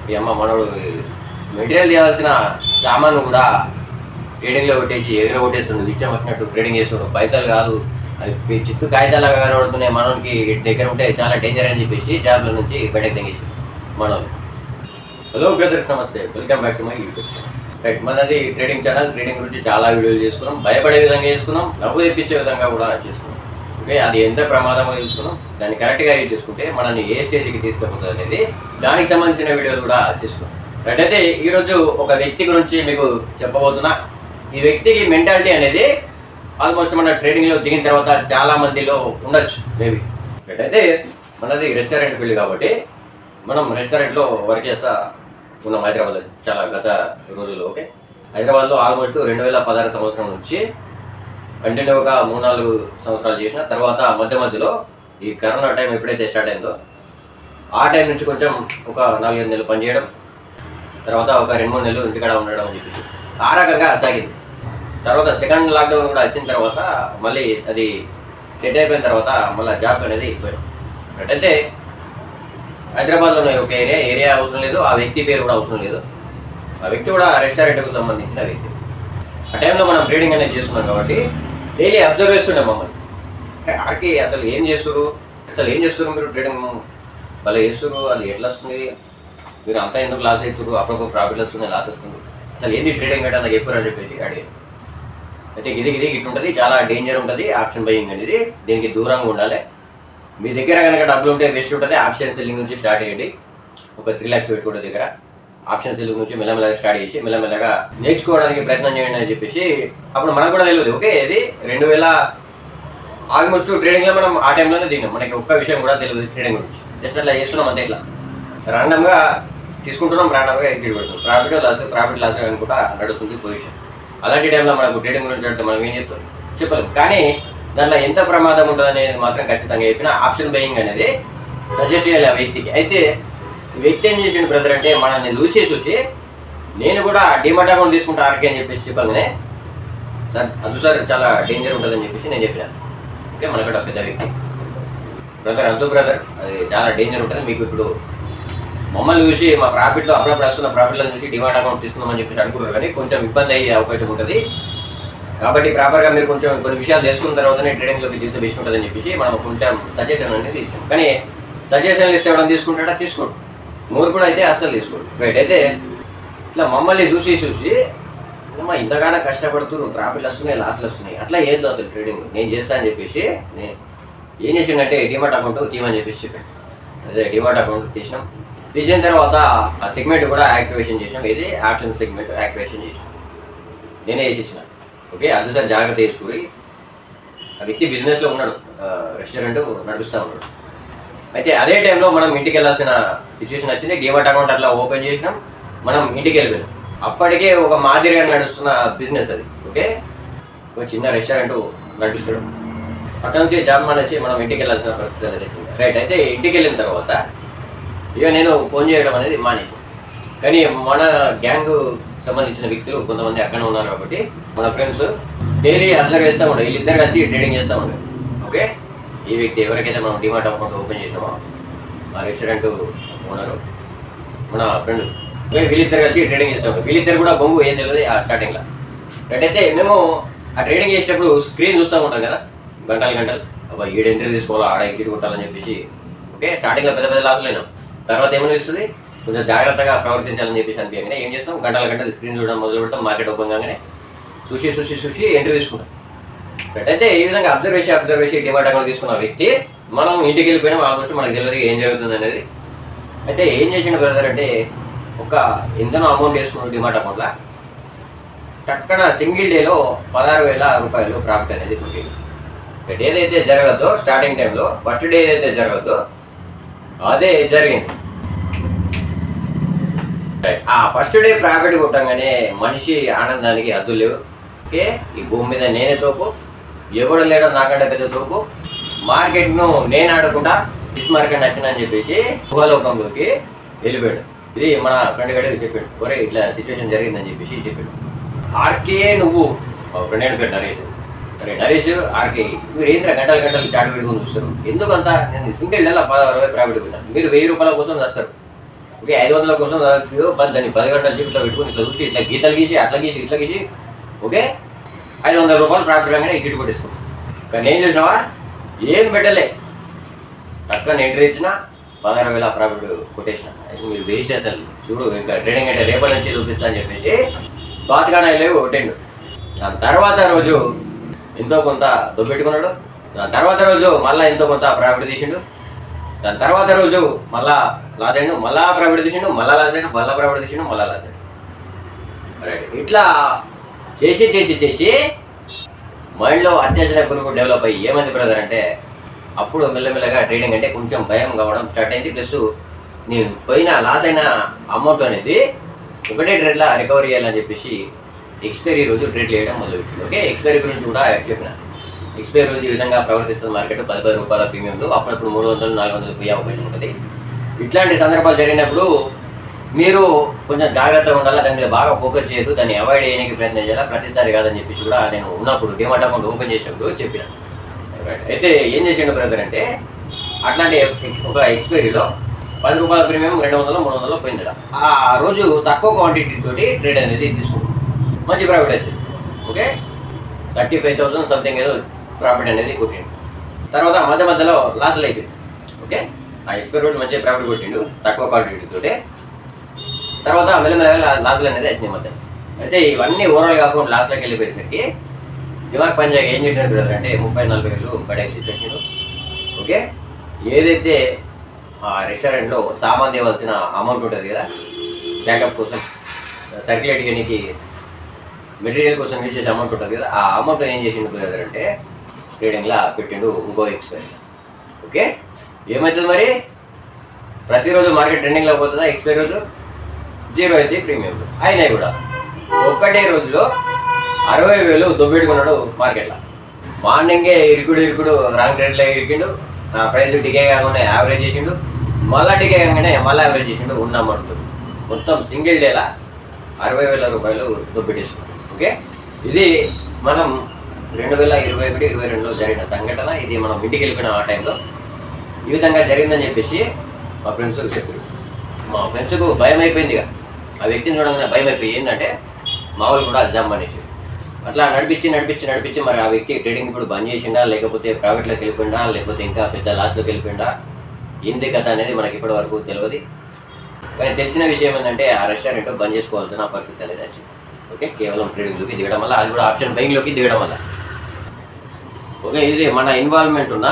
ఈ అమ్మ మనోడు మెటీరియల్ చేయాల్సిన సామాను కూడా ట్రేడింగ్లో కొట్టేసి ఎదురు కొట్టేస్తుండు, ఇష్టం వచ్చినట్టు ట్రేడింగ్ చేస్తుండు. పైసలు కాదు అది చిత్తు కాగితాలుగా కనబడుతున్నాయి. మనోడికి దగ్గర ఉంటే చాలా డేంజర్ అని చెప్పేసి జాబ్ల నుంచి బయటకు తెగేసి మనోడు. హలో బ్రదర్స్, నమస్తే, welcome back to my YouTube channel. Right, మనది ట్రేడింగ్ ఛానల్. ట్రేడింగ్ గురించి చాలా వీడియోలు చేసుకున్నాం, భయపడే విధంగా చేసుకున్నాం, నవ్వు తెప్పించే విధంగా కూడా చేసుకున్నాం. ఓకే, అది ఎంత ప్రమాదమో తెలుసుకున్నాం, దాన్ని కరెక్ట్గా యూజ్ చేసుకుంటే మనల్ని ఏ స్టేజ్కి తీసుకుపోతుంది అనేది దానికి సంబంధించిన వీడియోలు కూడా చేసుకున్నాం. రైట్, అయితే ఈరోజు ఒక వ్యక్తి గురించి మీకు చెప్పబోతున్నా. ఈ వ్యక్తికి మెంటాలిటీ అనేది ఆల్మోస్ట్ మన ట్రేడింగ్లో దిగిన తర్వాత చాలా మందిలో ఉండొచ్చు మేబీ. రైట్, అయితే మనది రెస్టారెంట్ ఫీల్డ్ కాబట్టి మనం రెస్టారెంట్లో వర్క్ చేస్తా ఉన్నాం హైదరాబాద్లో చాలా గత రోజుల్లో. ఓకే, హైదరాబాద్లో ఆల్మోస్ట్ 2016 సంవత్సరం నుంచి కంటిన్యూగా 3-4 సంవత్సరాలు చేసిన తర్వాత మధ్యలో ఈ కరోనా టైం ఎప్పుడైతే స్టార్ట్ అయిందో ఆ టైం నుంచి కొంచెం ఒక 4-5 నెలలు పనిచేయడం, తర్వాత ఒక 2-3 నెలలు ఇంటికాడ ఉండడం అని చెప్పేసి ఆ రకంగా సాగింది. తర్వాత సెకండ్ లాక్డౌన్ కూడా వచ్చిన తర్వాత మళ్ళీ అది సెట్ అయిపోయిన తర్వాత మళ్ళీ జాబ్ అనేది పోయాం. అయితే హైదరాబాద్లోనే ఒక ఏరియా అవసరం లేదు, ఆ వ్యక్తి పేరు కూడా అవసరం లేదు. ఆ వ్యక్తి కూడా రెస్టారెంట్కు సంబంధించిన వ్యక్తి. ఆ టైంలో మనం ట్రేడింగ్ అనేది చేస్తున్నాం కాబట్టి డైలీ అబ్జర్వ్ చేస్తుండే మమ్మల్ని. ఆడికి అసలు ఏం చేస్తారు మీరు ట్రేడింగ్ భలే చేస్తారు, అది ఎట్లా వస్తుంది, మీరు అంతా ఎందుకు లాస్ అవుతారు, అప్పుడప్పుడు ప్రాఫిట్ వస్తుంది, లాస్ వస్తుంది, అసలు ఏంది ట్రేడింగ్ అంటే నాకు చెప్పారు అని చెప్పేసి అడిగి. అయితే ఇది ఇటు ఉంటుంది, చాలా డేంజర్ ఉంటుంది ఆప్షన్ బయింగ్ అనేది, దీనికి దూరంగా ఉండాలి. మీ దగ్గర కనుక డబ్బులు ఉంటే బెస్ట్ ఉంటుంది. ఆప్షన్ సెల్లింగ్ నుంచి స్టార్ట్ చేయండి. ఒక 3 lakhs పెట్టుకుంటే దగ్గర ఆప్షన్ సెల్లింగ్ నుంచి మెల్లమెల్లగా స్టార్ట్ చేసి మెల్లమెల్లగా నేర్చుకోవడానికి ప్రయత్నం చేయండి అని చెప్పేసి. అప్పుడు మనకు కూడా తెలియదు. ఓకే, ఇది 2000 ఆల్మోస్ట్ ట్రేడింగ్లో మనం ఆ టైంలోనే దిగినాం, మనకి ఒక్క విషయం కూడా తెలియదు ట్రేడింగ్ గురించి. జస్ట్ అట్లా చేస్తున్నాం అంతే, ఇట్లా ర్యాండమ్గా తీసుకుంటున్నాం, ర్యాండమ్గా ఎగ్జిట్ పెడుతున్నాం, ప్రాఫిట్ లాస్ అనుకుంటా నడుస్తుంది పొజిషన్. అలాంటి టైంలో మనకు ట్రేడింగ్ గురించి అంటే మనం ఏం చెప్తాం చెప్పలేము. కానీ దాంట్లో ఎంత ప్రమాదం ఉంటుంది అనేది మాత్రం ఖచ్చితంగా చెప్పిన. ఆప్షన్ బయింగ్ అనేది సజెస్ట్ చేయాలి ఆ వ్యక్తికి. అయితే వ్యక్తి ఏం చేసిండు బ్రదర్ అంటే మనల్ని చూసి నేను కూడా డిమాట్ అకౌంట్ తీసుకుంటా ఆర్కే అని చెప్పేసి చెప్పగానే సార్ అదు సార్ చాలా డేంజర్ ఉంటుందని చెప్పేసి నేను చెప్పిన. ఓకే, మనకు పెద్ద వ్యక్తి బ్రదర్ అద్దు బ్రదర్, అది చాలా డేంజర్ ఉంటుంది, మీకు ఇప్పుడు మమ్మల్ని చూసి మా ప్రాఫిట్లో అప్పుడప్పుడు వస్తున్న ప్రాఫిట్లను చూసి డిమాట్ అకౌంట్ తీసుకుందామని చెప్పేసి అనుకుంటారు, కానీ కొంచెం ఇబ్బంది అయ్యే అవకాశం ఉంటుంది. కాబట్టి ప్రాపర్గా మీరు కొంచెం కొన్ని విషయాలు తెలుసుకున్న తర్వాతనే ట్రేడింగ్లోకి దిగుతూ బెస్ట్ ఉంటుందని చెప్పేసి మనం కొంచెం సజెషన్ అనేది తీసుకుంటాం. కానీ సజెషన్లు ఇస్తే ఎవరైనా తీసుకుంటాడా తీసుకోండి, మూరు కూడా అయితే అస్సలు తీసుకోండి. రైట్, అయితే ఇట్లా మమ్మల్ని చూసి ఇంతగానో కష్టపడుతున్నారు, ప్రాఫిట్లు వస్తున్నాయి, లాస్లు వస్తున్నాయి, అట్లా ఏదో అసలు ట్రేడింగ్ నేను చేస్తా అని చెప్పేసి ఏం చేసిందంటే డిమాట్ అకౌంట్ తీయమని చెప్పేసి చెప్పాను. అదే డిమాట్ అకౌంట్ తీసిన తర్వాత ఆ సెగ్మెంట్ కూడా యాక్టివేషన్ చేసాం. ఇది ఆప్షన్ సెగ్మెంట్ యాక్టివేషన్ చేసాం, నేనే వేసేసిన. ఓకే, అది సార్ జాగ్రత్త తీసుకుని. ఆ వ్యక్తి బిజినెస్లో ఉన్నాడు, రెస్టారెంట్ నడుస్తూ ఉన్నాడు. అయితే అదే టైంలో మనం ఇంటికి వెళ్ళాల్సిన సిచ్యువేషన్ వచ్చింది. డిమాట్ అకౌంట్ అట్లా ఓపెన్ చేసినాం, మనం ఇంటికి వెళ్ళిపోయాం. అప్పటికే ఒక మాదిరిగా నడుస్తున్న బిజినెస్ అది. ఓకే, ఒక చిన్న రెస్టారెంట్ నడుస్తాడు. అక్కడ నుంచి జాబ్ మానేసి మనం ఇంటికి వెళ్ళాల్సిన పరిస్థితి అనేది. రైట్, అయితే ఇంటికి వెళ్ళిన తర్వాత ఇక నేను ఫోన్ చేయడం అనేది మానేసాను. కానీ మన గ్యాంగ్ సంబంధించిన వ్యక్తులు కొంతమంది అక్కడే ఉన్నారు కాబట్టి మన ఫ్రెండ్స్ డైలీ అబ్జర్వ్ చేస్తూ ఉంటారు. వీళ్ళిద్దరు కలిసి ట్రేడింగ్ చేస్తూ ఉంటారు. ఓకే, ఈ వ్యక్తి ఎవరికైతే మనం డిమాట్ అకౌంట్ ఓపెన్ చేసామో ఆ రెస్టారెంట్ ఓనరు మన ఫ్రెండ్, వీళ్ళిద్దరు కలిసి ట్రేడింగ్ చేస్తూ ఉంటారు. వీళ్ళిద్దరు కూడా బొంగు ఏం తెలియదు ఆ స్టార్టింగ్లో. రైట్, అయితే మేము ఆ ట్రేడింగ్ చేసేటప్పుడు స్క్రీన్ చూస్తూ ఉంటాం కదా, గంటలు అబ్బా 7 ఎంట్రీ తీసుకోవాలా, ఆడ ఎగ్జిట్ కొట్టాలని చెప్పేసి. ఓకే, స్టార్టింగ్లో పెద్ద లాసులు అయినాం. తర్వాత ఏమనిపిస్తుంది, కొంచెం జాగ్రత్తగా ప్రవర్తించాలని చెప్పేసి అనిపించగానే ఏం చేస్తాం, గంటలు స్క్రీన్ చూడడం మొదలు పెడతాం. మార్కెట్ ఓపెన్ కాగానే చూసి ఎంట్రీ తీసుకుంటాం. రైట్, అయితే ఈ విధంగా అబ్జర్వ్ చేసి డిమాట్ అకౌంట్ తీసుకున్న వ్యక్తి మనం ఇంటికి వెళ్ళిపోయినాం. ఆల్మోస్ట్ మనకు తెలియదు ఏం జరుగుతుంది అనేది. అయితే ఏం చేసిన బ్రదర్ అంటే ఒక ఎంతనో అమౌంట్ వేసుకున్నాడు డిమాట్ అకౌంట్లో. టక్కన సింగిల్ డేలో 16,000 రూపాయలు ప్రాఫిట్ అనేది పుట్టింది. రైట్, ఏదైతే జరగద్దో స్టార్టింగ్ టైంలో ఫస్ట్ డే ఏదైతే జరగద్దో అదే జరిగింది. ఆ ఫస్ట్ డే ప్రాఫిట్ కొట్టంగానే మనిషి ఆనందానికి హద్దులు లేవు. ఓకే, ఈ భూమి మీద నేనే తోపు, ఎవడు లేడం నాకంటే పెద్ద తోపు, మార్కెట్ను నేను ఆడకుండా డిస్ మార్కెట్ నచ్చిన అని చెప్పేసి ఊహలోకంలోకి వెళ్ళిపోయాడు. ఇది మన ఫ్రెండ్ గడికి చెప్పాడు, ఒరే ఇట్లా సిచ్యువేషన్ జరిగిందని చెప్పేసి చెప్పాడు. ఆర్కే నువ్వు ఫ్రెండ్ పేరు నరేష్. అరే నరేష్, ఆర్కే మీరు ఏంద్ర గంటలు చాటు పెట్టుకుని చూస్తారు, ఎందుకంతా నేను సింగిల్ నెల 16,000 ప్రాఫిట్ పెట్టాను, మీరు 1000 రూపాయల కోసం చేస్తారు. ఓకే 500 కోసం దాన్ని 10 గంటలు చెప్పి ఇట్లా పెట్టుకుని ఇట్లా చూసి ఇట్లా గీతలు గీసి అట్లా గీసి ఇట్లా గీసి ఓకే 500 రూపాయలు ప్రాఫిట్ రాగానే ఈ చిట్టు కొట్టేసుకుంటాం. కానీ నేను చూసినావా ఏం పెట్టలే తక్కువ ఎంట్రీ ఇచ్చిన 16,000 ప్రాఫిట్ కొట్టేసిన. మీరు వేస్ట్ అసలు చూడు ఇంకా ట్రేడింగ్ అంటే రేపటి నుంచి చూపిస్తా అని చెప్పేసి బాతకానా లేవు కొట్టిండు. దాని తర్వాత రోజు ఎంతో కొంత దొబ్బెట్టుకున్నాడు. దాని తర్వాత రోజు మళ్ళీ ఎంతో కొంత ప్రాఫిట్ తీసిండు. దాని తర్వాత రోజు మళ్ళా లాస్ అయ్యిండు, మళ్ళా ప్రాఫిట్ తీసిండు, మళ్ళా లాస్ అయ్యిండు, మళ్ళా ప్రాఫిట్ తీసిండు, మళ్ళా లాస్ అయ్యిండు. రైట్ ఇట్లా చేసి చేసి చేసి మైండ్లో అత్యాశ పురుగు డెవలప్ అయ్యి ఏమైంది బ్రదర్ అంటే అప్పుడు మెల్లమెల్లగా ట్రేడింగ్ అంటే కొంచెం భయం కావడం స్టార్ట్ అయింది. ప్లస్ నేను పోయిన లాస్ అయిన అమౌంట్ అనేది ఒకటే ట్రేడ్లా రికవరీ చేయాలని చెప్పేసి ఎక్స్పైరీ రోజు ట్రేడ్ చేయడం మొదలుపెట్టింది. ఓకే ఎక్స్పైరీ గురించి కూడా చెప్పిన. ఎక్స్పైరీ రోజు ఈ విధంగా ప్రవర్తిస్తుంది మార్కెట్ 10 రూపాయల ప్రీమియంలు అప్పుడప్పుడు 300 400 పోయే అవకాశం ఉంటుంది. ఇట్లాంటి సందర్భాలు జరిగినప్పుడు మీరు కొంచెం జాగ్రత్తగా ఉండాలి, దాని మీద బాగా ఫోకస్ చేయదు, దాన్ని అవాయిడ్ చేయడానికి ప్రయత్నం చేయాలి. ప్రతిసారి కాదని చెప్పేసి కూడా నేను ఉన్నప్పుడు డిమాట్ అకౌంట్ ఓపెన్ చేసినప్పుడు చెప్పిన. అయితే ఏం చేసిండు బ్రదర్ అంటే అట్లాంటి ఒక ఎక్స్పైరీలో 10 రూపాయల ప్రీమియం 200 300 పోయింది. ఆ రోజు తక్కువ క్వాంటిటీ తోటి ట్రేడ్ అనేది తీసుకుంటాం, మంచి ప్రాఫిట్ వచ్చింది. ఓకే 35,000 సంథింగ్ ఏదో ప్రాఫిట్ అనేది కొట్టిండు. తర్వాత మధ్య మధ్యలో లాస్లు అయిపోయింది. ఓకే ఆ ఎక్స్పైరీ రోజు మంచిగా ప్రాఫిట్ కొట్టిండు తక్కువ క్వాంటిటీ తోటి. తర్వాత మెల్లమెల్లగా లాస్లు అనేది వచ్చినాయి మధ్య. అయితే ఇవన్నీ ఓవరాల్ అకౌంట్ లాస్లోకి వెళ్ళిపోయేసరికి దిమాగ్ పంజాగ్ ఏం చేసినట్టు బ్రదర్ అంటే 30-40 వేలు బయటకి తీసుకొచ్చిండు. ఓకే ఏదైతే ఆ రెస్టారెంట్లో సామాన్ తేవాల్సిన అమౌంట్ ఉంటుంది కదా బ్యాకప్ కోసం సర్క్యులేట్ చేయడానికి మెటీరియల్ కోసం యూజ్ చేసే అమౌంట్ ఉంటుంది కదా ఆ అమౌంట్ ఏం చేసిండు బ్రదర్ అంటే ట్రేడింగ్లో పెట్టిండు ఇంకో ఎక్స్పైరీ. ఓకే ఏమవుతుంది మరి ప్రతిరోజు మార్కెట్ ట్రెండింగ్లో పోతుందా ఎక్స్పైరీ రోజు 0 అయితే ప్రీమియం అయినాయి కూడా. ఒక్కటే రోజులో 60,000 దొబ్బెట్టుకున్నాడు మార్కెట్లో. మార్నింగే ఇరుకుడు రాంగ్ ట్రేడ్లో ఇరికిండు, ప్రైస్ డికే కాకుండా యావరేజ్ చేసిండు, మళ్ళీ డికే కాగానే మళ్ళీ యావరేజ్ చేసిండు ఉన్న అమౌంట్. మొత్తం సింగిల్ డేలా 60,000 రూపాయలు దొబ్బెట్టేసుకున్నాడు. ఓకే ఇది మనం 2021-22లో జరిగిన సంఘటన. ఇది మనం ఇంటికి వెళ్ళిపోయిన ఆ టైంలో ఈ విధంగా జరిగిందని చెప్పేసి మా ఫ్రెండ్స్ చెప్పారు. మా ఫ్రెండ్స్కు భయం అయిపోయింది ఇక ఆ వ్యక్తిని చూడగానే భయం అయిపోయి ఏంటంటే మామూలు కూడా జమ్ అనేసి అట్లా నడిపించి మరి ఆ వ్యక్తి ట్రేడింగ్ ఇప్పుడు బంద్ చేసిండా లేకపోతే ప్రైవేట్లోకి వెళ్ళిపోయిందా లేకపోతే ఇంకా పెద్ద లాస్లోకి వెళ్ళిపోయిందా ఏంది కథ అనేది మనకి ఇప్పటి వరకు తెలియదు. కానీ తెలిసిన విషయం ఏంటంటే ఆ రెస్టారెంట్ బంద్ చేసుకోవాల్సిన పరిస్థితి అనేది వచ్చింది. ఓకే కేవలం ట్రేడింగ్లోకి దిగడం వల్ల, అది కూడా ఆప్షన్ బయింగ్లోకి దిగడం వల్ల. ఓకే ఇది మన ఇన్వాల్వ్మెంట్ ఉన్న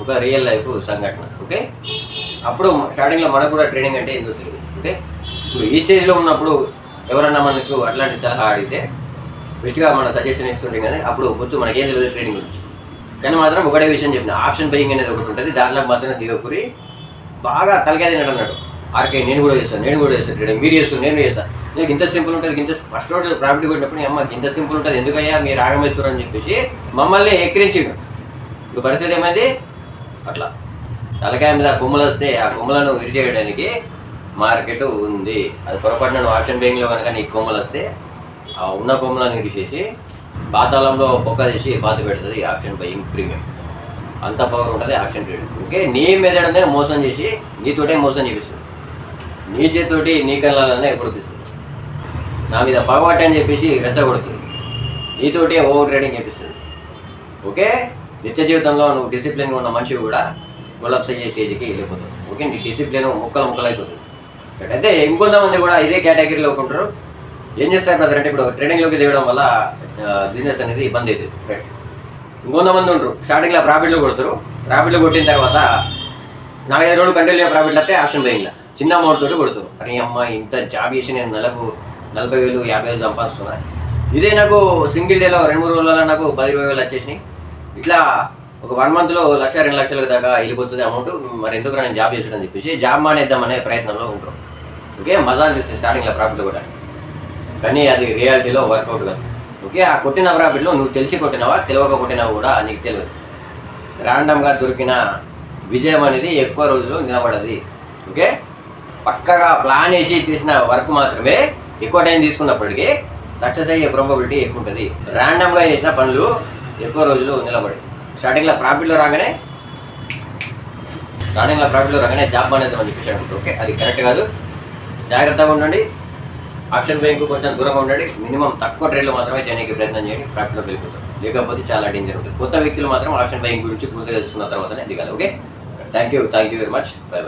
ఒక రియల్ లైఫ్ సంఘటన. ఓకే అప్పుడు స్టార్టింగ్లో మనకు కూడా ట్రేడింగ్ అంటే ఎందుకు తెలియదు. ఓకే ఇప్పుడు ఈ స్టేజ్లో ఉన్నప్పుడు ఎవరన్నా మనకు అట్లాంటి సలహా అడిగితే బెస్ట్గా మన సజెషన్ ఇస్తుంటాం కానీ అప్పుడు కొంచెం మనకేం తెలియదు ట్రేడింగ్ గురించి. కానీ మాత్రం ఒకటే విషయం చెప్పిన ఆప్షన్ బయింగ్ అనేది ఒకటి ఉంటుంది, దాంట్లో మాత్రం దిగకూరి బాగా తలకాయ తినట్టు అన్నాడు. ఆర్కే నేను కూడా చేస్తాను ట్రేడింగ్, మీరు చేస్తాను నేను చేస్తాను, నీకు ఇంత సింపుల్ ఉంటుంది, ఇంత ఫస్ట్ రోజు ప్రాఫిట్ కొట్టినప్పుడు అమ్మకి ఇంత సింపుల్ ఉంటుంది ఎందుకయ్యా మీరు ఆగమెత్తురు అని చెప్పేసి మమ్మల్ని ఎక్కిరించిండు. ఇప్పుడు పరిస్థితి ఏమైంది అట్లా తలకాయ మీద కొమ్ములు వస్తే ఆ కొమ్ములను విరిచేయడానికి మార్కెట్ ఉంది. అది పొరపాటున నువ్వు ఆప్షన్ బయింగ్లో కనుక నీకు కొమ్ములు వస్తే ఆ ఉన్న కొమ్ములను విరిచేసి పాతాళంలో పొక్క చేసి బాధ పెడుతుంది ఆప్షన్ బయింగ్ ప్రీమియం. అంత పవర్ ఉంటుంది ఆప్షన్ ట్రేడింగ్. ఓకే నీ మెదడునే మోసం చేసి నీతోటే మోసం చేపిస్తుంది, నీ చేతితోటి నీ కళ్ళనే ఎప్పుడుస్తుంది, నా మీద పగవాట అని చెప్పేసి రెచ్చగొడుతుంది, నీతోటి ఓవర్ ట్రేడింగ్ చేపిస్తుంది. ఓకే నిత్య జీవితంలో నువ్వు డిసిప్లిన్గా ఉన్న మనిషి కూడా కొలాప్స్ అయ్యే స్టేజ్కి వెళ్ళిపోతుంది. ఓకే నీ డిసిప్లిన్ ముక్కలైపోతుంది. అయితే ఇంకొంతమంది కూడా ఇదే కేటగిరీలో ఉంటారు. ఏం చేస్తారు బ్రదర్ అంటే ఇప్పుడు ట్రేడింగ్లోకి దిగడం వల్ల బిజినెస్ అనేది ఇబ్బంది అవుతుంది. రైట్ ఇంకొంతమంది ఉంటారు స్టార్టింగ్లో ప్రాఫిట్లో కొడతారు, ప్రాఫిట్లో కొట్టిన తర్వాత 4-5 రోజులు కంటిన్యూ ప్రాఫిట్లు వస్తే ఆప్షన్ బయింగ్లో చిన్న అమౌంట్ తోటి కొడతారు. అరే అమ్మ ఇంత జాబ్ చేసి నేను నెలకు 40,000 50,000 సంపాదిస్తున్నాను, ఇదే నాకు సింగిల్ డేలో 2-3 రోజులలో నాకు 10,000 వచ్చేసినాయి. ఇట్లా ఒక 1 మంత్లో 1,00,000-2 లక్షల దాకా వెళ్ళిపోతుంది అమౌంట్. మరి ఎందుకు నేను జాబ్ చేసాడని చెప్పేసి జాబ్ మానేద్దామనే ప్రయత్నంలో ఉంటాం. ఓకే మజా అనిపిస్తుంది స్టార్టింగ్లో ప్రాఫిట్లో కూడా, కానీ అది రియాలిటీలో వర్కౌట్ కాదు. ఓకే ఆ కొట్టిన ప్రాఫిట్లో నువ్వు తెలిసి కొట్టినావా తెలియక కొట్టినావా కూడా నీకు తెలియదు. ర్యాండమ్గా దొరికిన విజయం అనేది ఎక్కువ రోజులు నిలబడది. ఓకే పక్కగా ప్లాన్ వేసి చేసిన వర్క్ మాత్రమే ఎక్కువ టైం తీసుకున్నప్పటికీ సక్సెస్ అయ్యే ప్రాబబిలిటీ ఎక్కువ ఉంటుంది. ర్యాండమ్గా చేసిన పనులు ఎక్కువ రోజులు నిలబడి స్టార్టింగ్లో ప్రాఫిట్లో రాగానే జాబ్ అనేది మనం చెప్పేసి అనుకుంటారు. ఓకే అది కరెక్ట్ కాదు. జాగ్రత్తగా ఉండండి. ఆప్షన్ బయింగ్ కొంచెం దూరంగా ఉండండి. మినిమం తక్కువ ట్రేడ్లో మాత్రమే చేయడానికి ప్రయత్నం చేయండి. ప్రాఫిట్లోకి వెళ్ళిపోతాం. లేకపోతే చాలా డేంజర్ ఉంటుంది. కొత్త వ్యక్తులు మాత్రం ఆప్షన్ బయింగ్ గురించి పూర్తిగా తెలుసుకున్న తర్వాతనే దిగాలి. Okay, thank you very much. By.